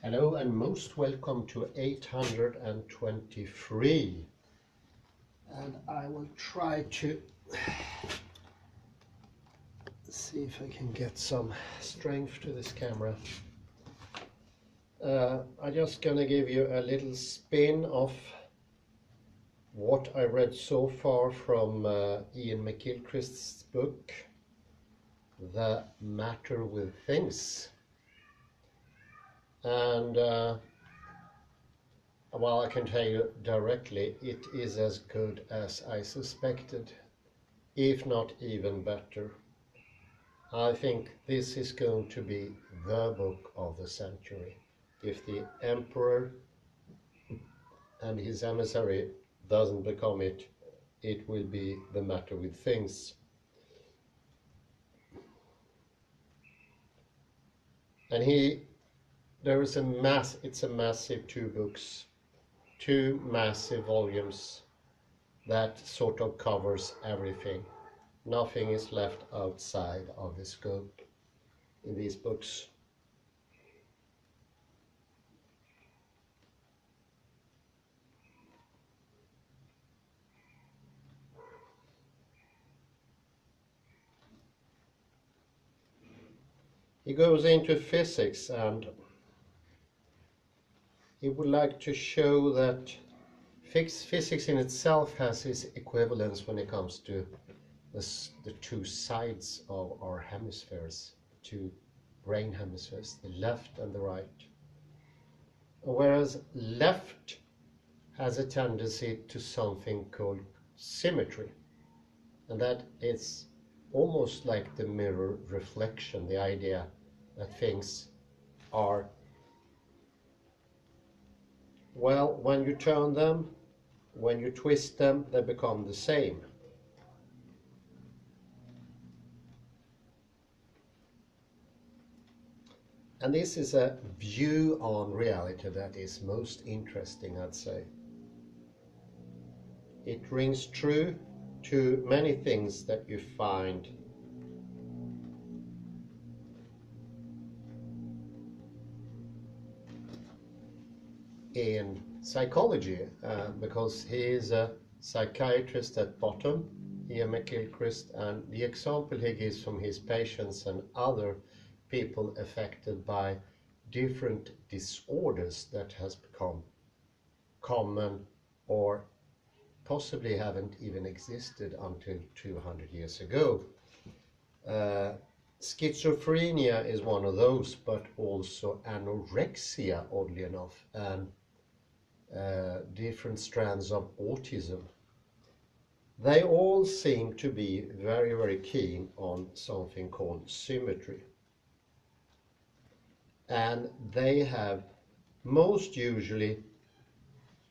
Hello and most welcome to 823. And I will try to see if I can get some strength to this camera. I'm just gonna give you a little spin of what I read so far from Ian McGilchrist's book, The Matter with Things. And well, I can tell you directly, it is as good as I suspected, if not even better. I think this is going to be the book of the century. If the emperor and his emissary doesn't become it, it will be The Matter with Things. And it's a massive two books, two massive volumes that sort of covers everything. Nothing is left outside of the scope in these books. He goes into physics, and he would like to show that physics in itself has its equivalence when it comes to the two sides of our hemispheres, two brain hemispheres, the left and the right. Whereas left has a tendency to something called symmetry, and that is almost like the mirror reflection, the idea that things are, well, when you turn them, when you twist them, they become the same. And this is a view on reality that is most interesting, I'd say. It rings true to many things that you find in psychology, because he is a psychiatrist at bottom, Ian McGilchrist, and the example he gives from his patients and other people affected by different disorders that has become common or possibly haven't even existed until 200 years ago. Schizophrenia is one of those, but also anorexia, oddly enough, and different strands of autism. They all seem to be very, very keen on something called symmetry. And they have most usually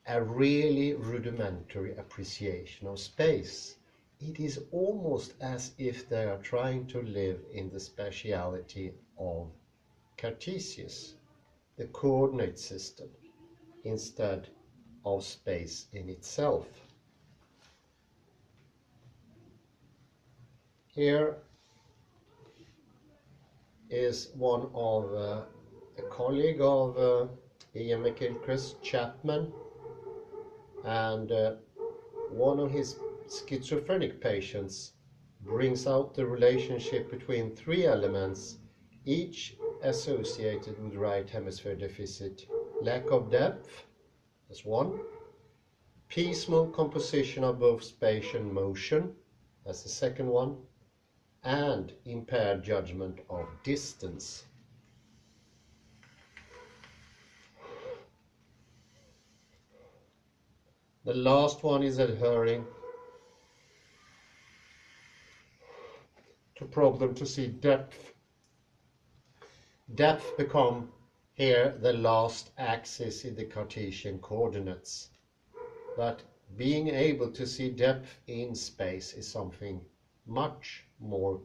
a really rudimentary appreciation of space. It is almost as if they are trying to live in the speciality of Cartesius, the coordinate system, instead of space in itself. Here is one of a colleague of Ian McGilchrist, Chapman, and one of his schizophrenic patients brings out the relationship between three elements, each associated with right hemisphere deficit: lack of depth, that's one; piecemeal composition of both space and motion, that's the second one; and impaired judgment of distance. The last one is adhering to problem to see depth. Depth become here the last axis in the Cartesian coordinates. But being able to see depth in space is something much more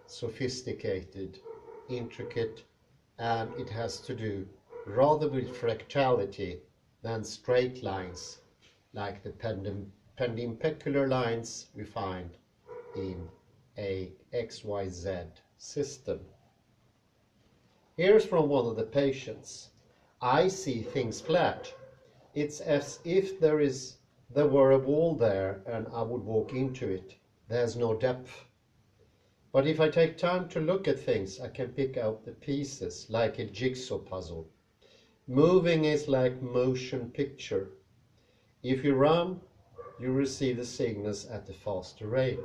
sophisticated, intricate, and it has to do rather with fractality than straight lines, like the perpendicular lines we find in a XYZ system. Here's from one of the patients. I see things flat. It's as if there were a wall there and I would walk into it. There's no depth. But if I take time to look at things, I can pick out the pieces like a jigsaw puzzle. Moving is like motion picture. If you run, you receive the signals at a faster rate.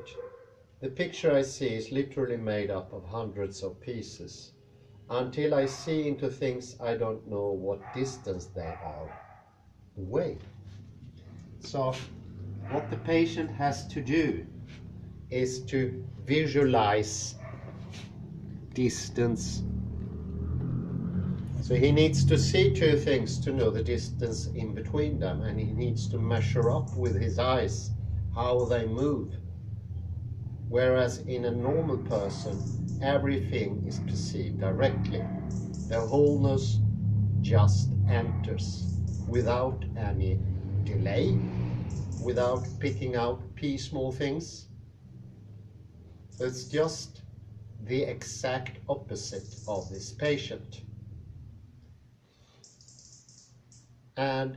The picture I see is literally made up of hundreds of pieces. Until I see into things, I don't know what distance they are away. So what the patient has to do is to visualize distance. So he needs to see two things to know the distance in between them, and he needs to measure up with his eyes how they move. Whereas in a normal person, everything is perceived directly. The wholeness just enters without any delay, without picking out small things. It's just the exact opposite of this patient. And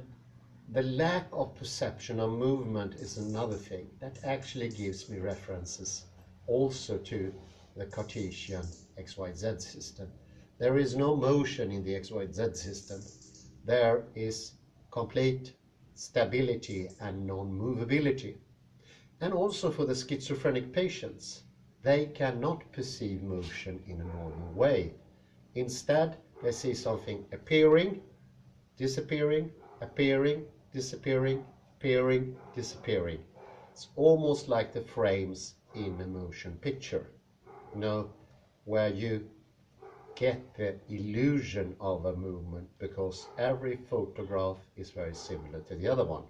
the lack of perception of movement is another thing that actually gives me references also to the Cartesian XYZ system. There is no motion in the XYZ system. There is complete stability and non-movability. And also for the schizophrenic patients, they cannot perceive motion in a normal way. Instead, they see something appearing, disappearing, appearing, disappearing, appearing, disappearing. It's almost like the frames in a motion picture, where you get the illusion of a movement because every photograph is very similar to the other one.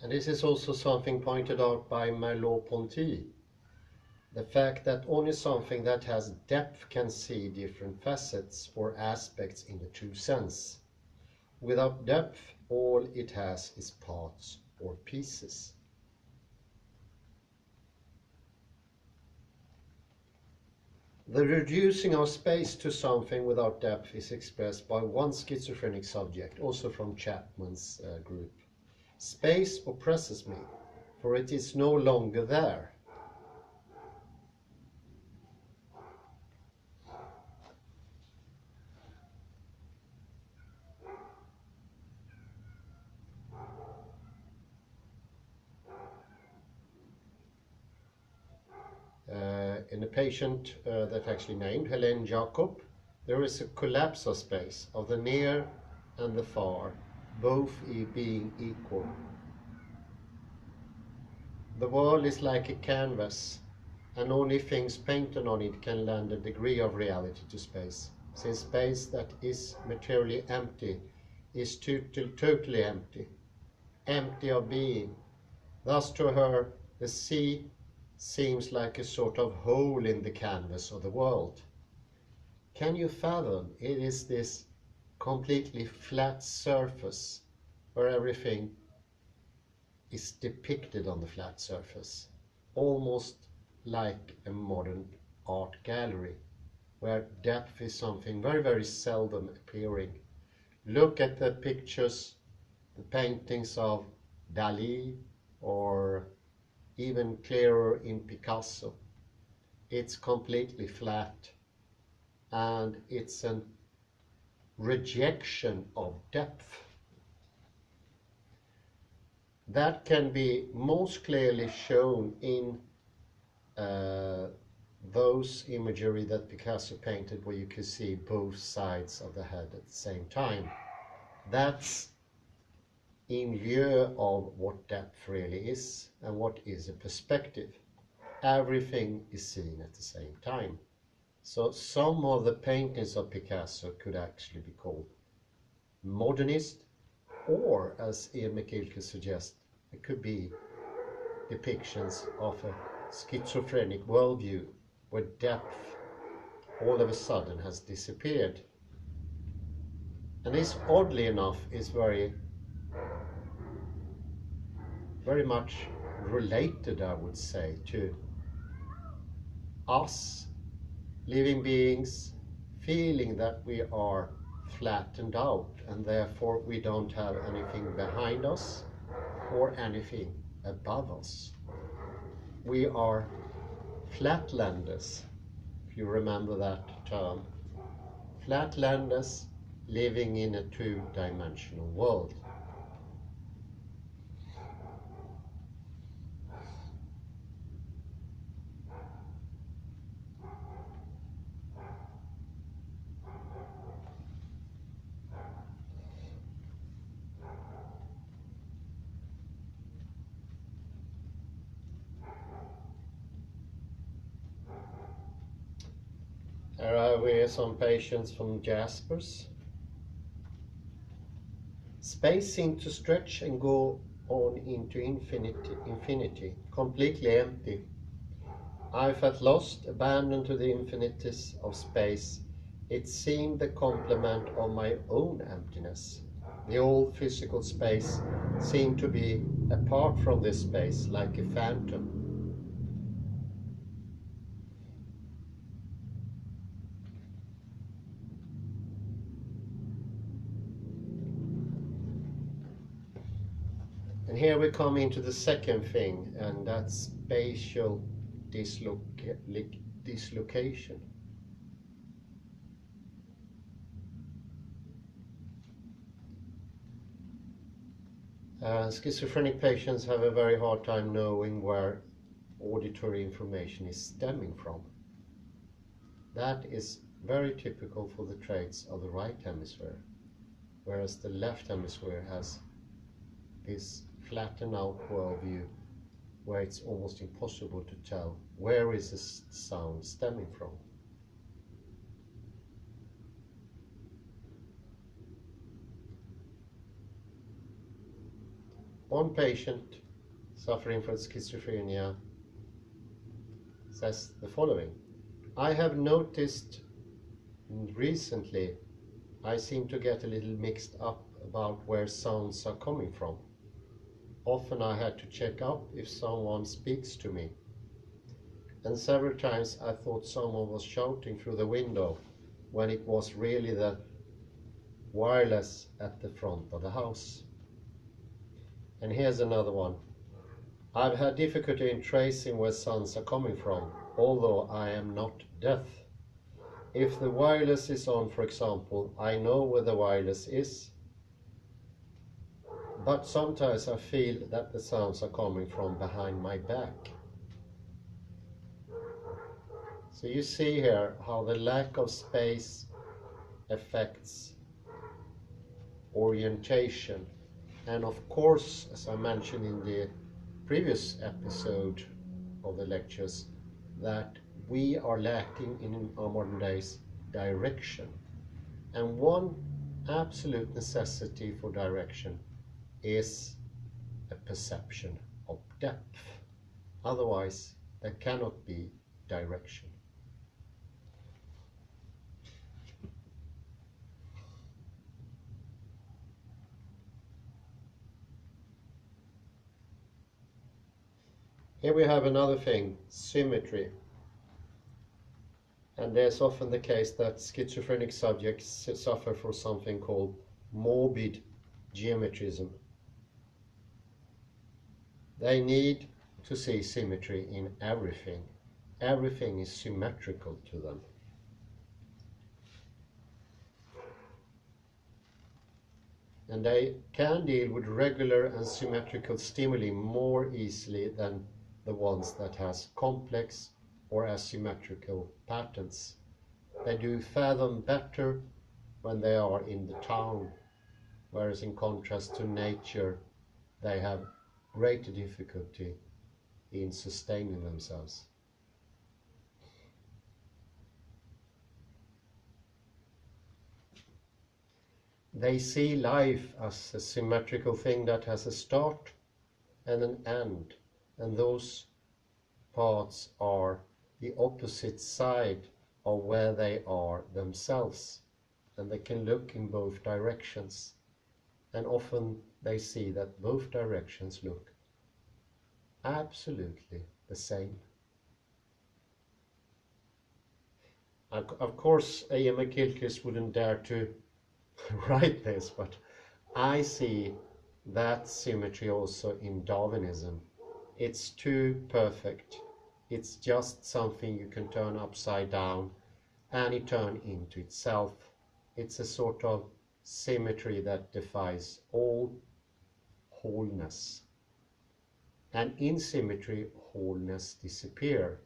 And this is also something pointed out by Merleau-Ponty. The fact that only something that has depth can see different facets or aspects in the true sense. Without depth, all it has is parts or pieces. The reducing of space to something without depth is expressed by one schizophrenic subject, also from Chapman's group. Space oppresses me, for it is no longer there. In a patient that actually named Helene Jacob, there is a collapse of space, of the near and the far, both being equal. The world is like a canvas, and only things painted on it can lend a degree of reality to space, since space that is materially empty is totally empty, empty of being. Thus to her, the sea seems like a sort of hole in the canvas of the world. Can you fathom? It is this completely flat surface where everything is depicted on the flat surface, almost like a modern art gallery, where depth is something very, very seldom appearing. Look at the pictures, the paintings of Dali, or even clearer in Picasso. It's completely flat, and it's a rejection of depth. That can be most clearly shown in those imagery that Picasso painted where you could see both sides of the head at the same time. That's in view of what depth really is and what is a perspective. Everything is seen at the same time. So some of the paintings of Picasso could actually be called modernist, or as Ian McGilchrist suggests, it could be depictions of a schizophrenic worldview where depth all of a sudden has disappeared. And this, oddly enough, is very much related, I would say, to us living beings feeling that we are flattened out and therefore we don't have anything behind us or anything above us. We are flatlanders, if you remember that term. Flatlanders living in a two-dimensional world. Here are some patients from Jaspers. Space seemed to stretch and go on into infinity, completely empty. I felt lost, abandoned to the infinities of space. It seemed the complement of my own emptiness. The old physical space seemed to be apart from this space, like a phantom. And here we come into the second thing, and that's spatial dislocation. Schizophrenic patients have a very hard time knowing where auditory information is stemming from. That is very typical for the traits of the right hemisphere, whereas the left hemisphere has this flattened out worldview where it's almost impossible to tell where is this sound stemming from. One patient suffering from schizophrenia says the following: I have noticed recently I seem to get a little mixed up about where sounds are coming from. Often I had to check up if someone speaks to me. And several times I thought someone was shouting through the window when it was really the wireless at the front of the house. And here's another one. I've had difficulty in tracing where sounds are coming from, although I am not deaf. If the wireless is on, for example, I know where the wireless is, but sometimes I feel that the sounds are coming from behind my back. So you see here how the lack of space affects orientation. And of course, as I mentioned in the previous episode of the lectures, that we are lacking in our modern days direction. And one absolute necessity for direction is a perception of depth. Otherwise, there cannot be direction. Here we have another thing, symmetry. And there's often the case that schizophrenic subjects suffer from something called morbid geometrism. They need to see symmetry in everything. Everything is symmetrical to them. And they can deal with regular and symmetrical stimuli more easily than the ones that has complex or asymmetrical patterns. They do fathom better when they are in the town, whereas in contrast to nature, they have greater difficulty in sustaining themselves. They see life as a symmetrical thing that has a start and an end, and those parts are the opposite side of where they are themselves, and they can look in both directions, and often they see that both directions look absolutely the same. Of course, A.M. McGilchrist wouldn't dare to write this, but I see that symmetry also in Darwinism. It's too perfect. It's just something you can turn upside down and it turns into itself. It's a sort of symmetry that defies all wholeness. And in symmetry, wholeness disappears.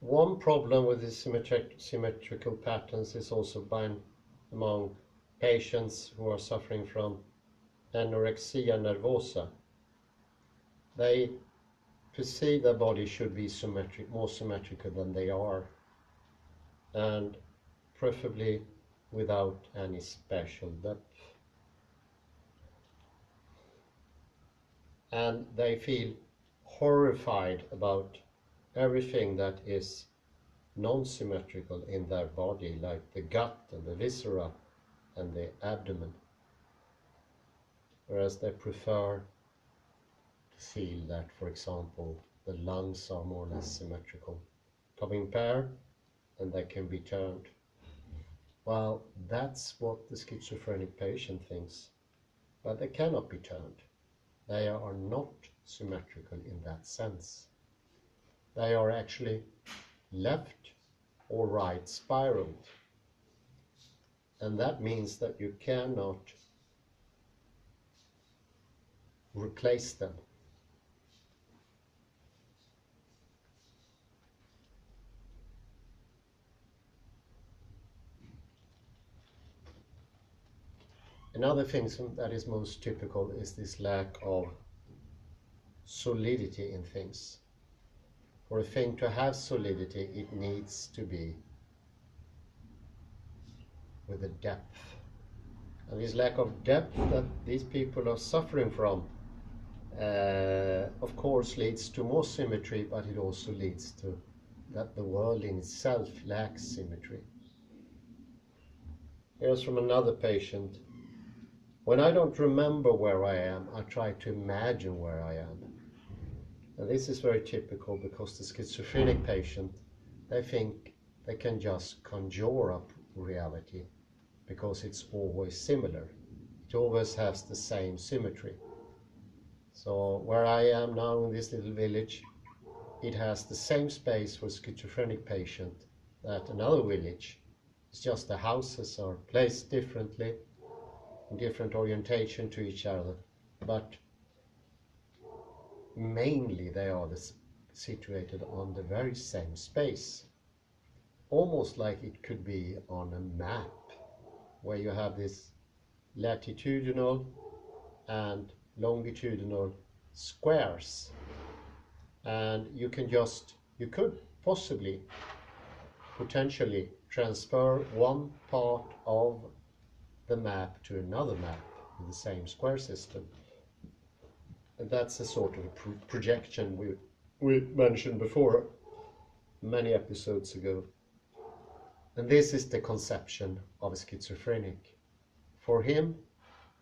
One problem with the symmetrical patterns is also among patients who are suffering from anorexia nervosa. They perceive their body should be symmetric, more symmetrical than they are, and preferably without any special depth. And they feel horrified about everything that is non-symmetrical in their body, like the gut and the viscera and the abdomen, whereas they prefer to feel that, for example, the lungs are more or less symmetrical, come in pair, and they can be turned. Well, that's what the schizophrenic patient thinks, but they cannot be turned. They are not symmetrical in that sense. They are actually left or right spiraled. And that means that you cannot replace them. Another thing that is most typical is this lack of solidity in things. For a thing to have solidity, it needs to be with a depth. And this lack of depth that these people are suffering from, of course, leads to more symmetry, but it also leads to that the world in itself lacks symmetry. Here's from another patient. When I don't remember where I am, I try to imagine where I am. And this is very typical because the schizophrenic patient, they think they can just conjure up reality because it's always similar. It always has the same symmetry. So where I am now in this little village, it has the same space for a schizophrenic patient that another village. It's just the houses are placed differently, in different orientation to each other, but mainly they are situated on the very same space, almost like it could be on a map where you have this latitudinal and longitudinal squares, and you could possibly potentially transfer one part of the map to another map in the same square system. And that's a sort of a projection we mentioned before, many episodes ago. And this is the conception of a schizophrenic. For him,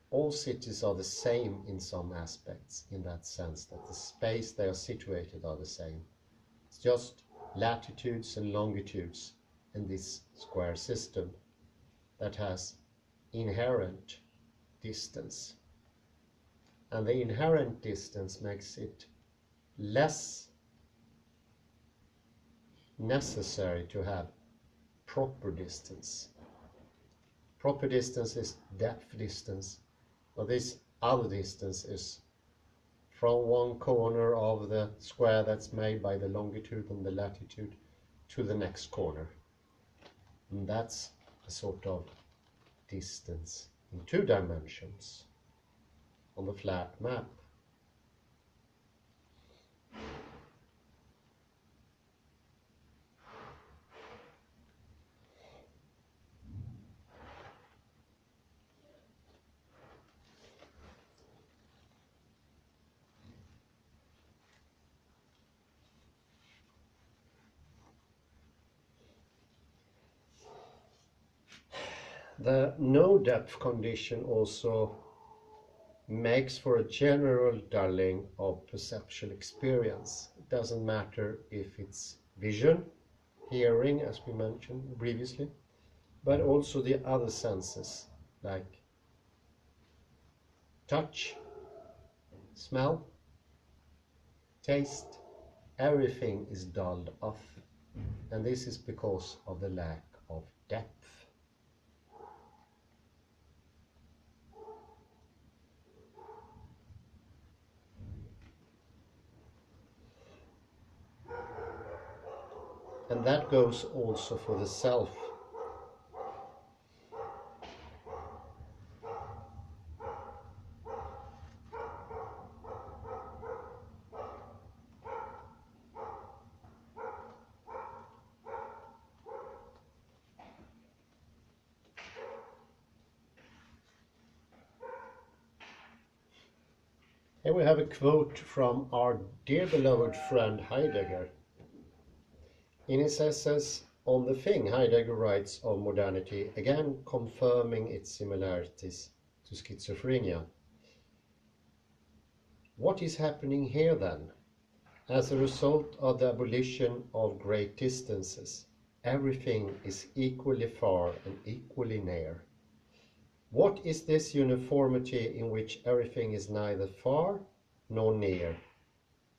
all cities are the same in some aspects, in that sense that the space they are situated are the same. It's just latitudes and longitudes in this square system that has inherent distance. And the inherent distance makes it less necessary to have proper distance. Proper distance is depth distance, but this other distance is from one corner of the square that's made by the longitude and the latitude to the next corner. And that's a sort of distance in 2 dimensions on the flat map. The no depth condition also makes for a general dulling of perceptual experience. It doesn't matter if it's vision, hearing, as we mentioned previously, but also the other senses like touch, smell, taste. Everything is dulled off, and this is because of the lack of depth. And that goes also for the self. Here we have a quote from our dear beloved friend Heidegger. In his essays on the thing, Heidegger writes of modernity, again confirming its similarities to schizophrenia. What is happening here then? As a result of the abolition of great distances, everything is equally far and equally near. What is this uniformity in which everything is neither far nor near,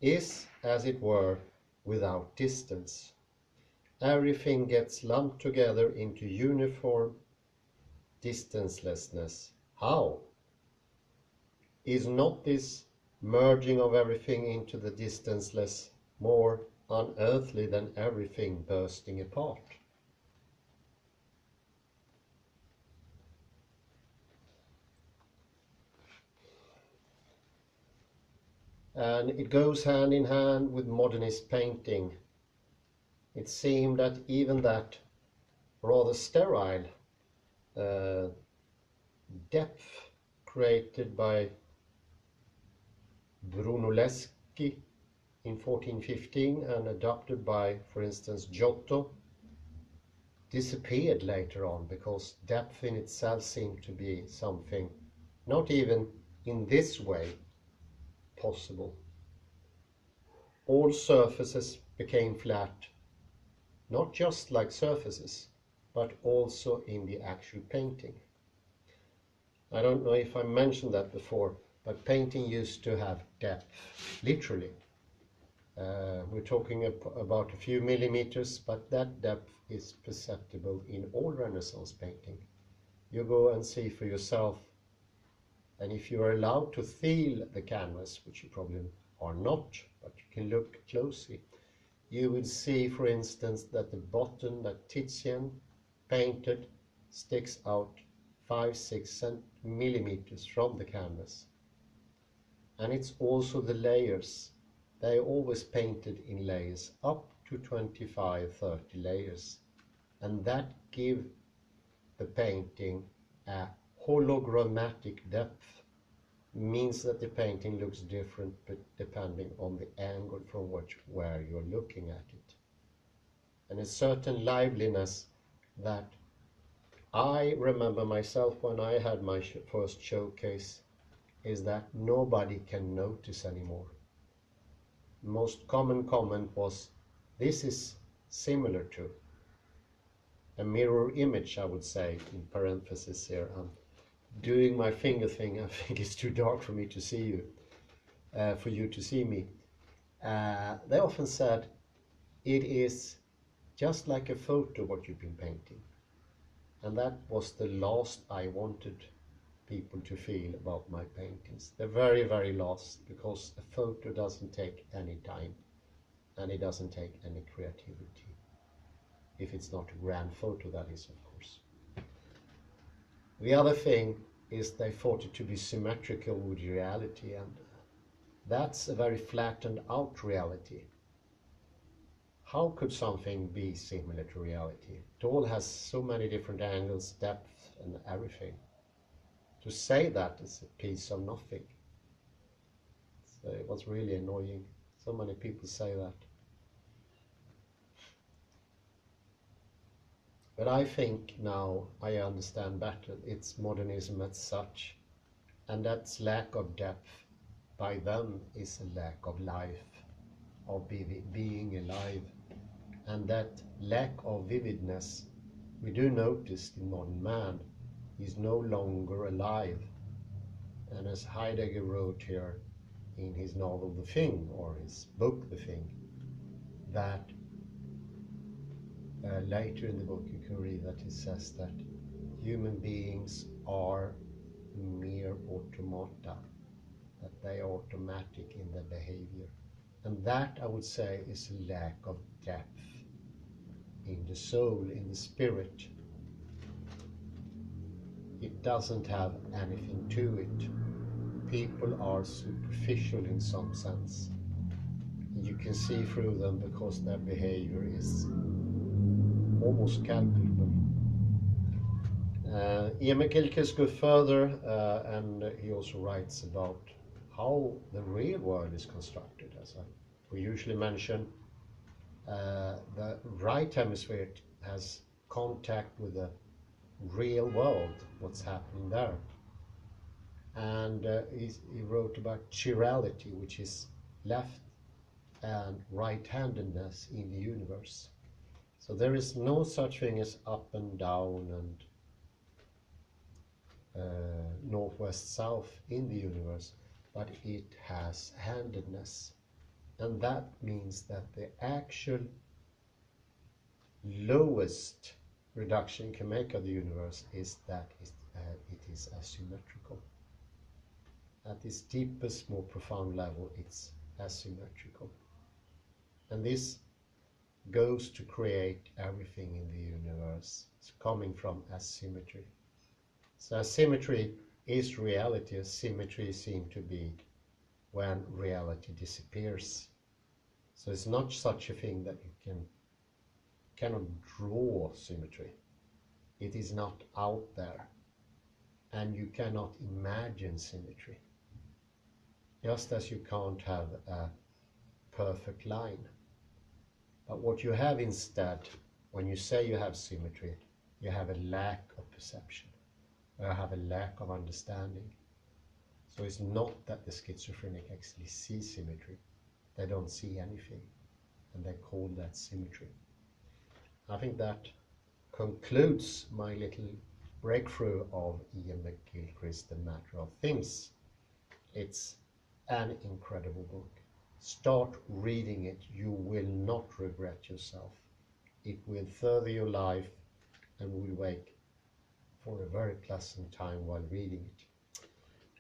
is, as it were, without distance? Everything gets lumped together into uniform distancelessness. How? Is not this merging of everything into the distanceless more unearthly than everything bursting apart? And it goes hand in hand with modernist painting. It seemed that even that rather sterile depth created by Brunelleschi in 1415 and adopted by, for instance, Giotto, disappeared later on because depth in itself seemed to be something not even in this way possible. All surfaces became flat, not just like surfaces, but also in the actual painting. I don't know if I mentioned that before, but painting used to have depth, literally. We're talking about a few millimeters, but that depth is perceptible in all Renaissance painting. You go and see for yourself, and if you are allowed to feel the canvas, which you probably are not, but you can look closely, you will see, for instance, that the bottom that Titian painted sticks out 5-6 millimeters from the canvas. And it's also the layers. They are always painted in layers, up to 25-30 layers. And that gives the painting a hologrammatic depth. Means that the painting looks different depending on the angle from where you're looking at it. And a certain liveliness that I remember myself when I had my first showcase is that nobody can notice anymore. The most common comment was, this is similar to. a mirror image, I would say, in parenthesis here. I'm doing my finger thing. I think it's too dark for me to see you, for you to see me. They often said, it is just like a photo what you've been painting. And that was the last I wanted people to feel about my paintings. The very, very last, because a photo doesn't take any time and it doesn't take any creativity. If it's not a grand photo, that is, of course. The other thing is they thought it to be symmetrical with reality, and that's a very flattened out reality. How could something be similar to reality? It all has so many different angles, depth, and everything. To say that is a piece of nothing. So it was really annoying. So many people say that. But I think now I understand better. It's modernism as such. And that's lack of depth by them is a lack of life, of being alive. And that lack of vividness we do notice in modern man is no longer alive. And as Heidegger wrote here in his novel The Thing, or his book The Thing, that later in the book you can read that he says that human beings are mere automata, that they are automatic in their behavior. And that, I would say, is a lack of depth in the soul, in the spirit. It doesn't have anything to it. People are superficial in some sense. You can see through them because their behavior is almost calculable. Ian McGilchrist goes further, and he also writes about how the real world is constructed. As we usually mention, the right hemisphere has contact with the real world, what's happening there. And he wrote about chirality, which is left and right-handedness in the universe. So there is no such thing as up and down and northwest-south in the universe, but it has handedness. And that means that the actual lowest reduction you can make of the universe is that it is asymmetrical. At its deepest, more profound level, it's asymmetrical. And this goes to create everything in the universe. It's coming from asymmetry. So asymmetry is reality. Asymmetry seems to be when reality disappears. So it's not such a thing that you cannot draw symmetry. It is not out there. And you cannot imagine symmetry. Just as you can't have a perfect line. But what you have instead, when you say you have symmetry, you have a lack of perception. You have a lack of understanding. So it's not that the schizophrenic actually see symmetry. They don't see anything. And they call that symmetry. I think that concludes my little breakthrough of Ian McGilchrist, The Matter of Things. It's an incredible book. Start reading it. You will not regret yourself. It will further your life and will wake for a very pleasant time while reading it.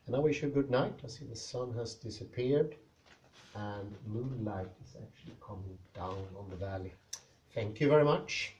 And I wish you a good night. I see the sun has disappeared and moonlight is actually coming down on the valley. Thank you very much.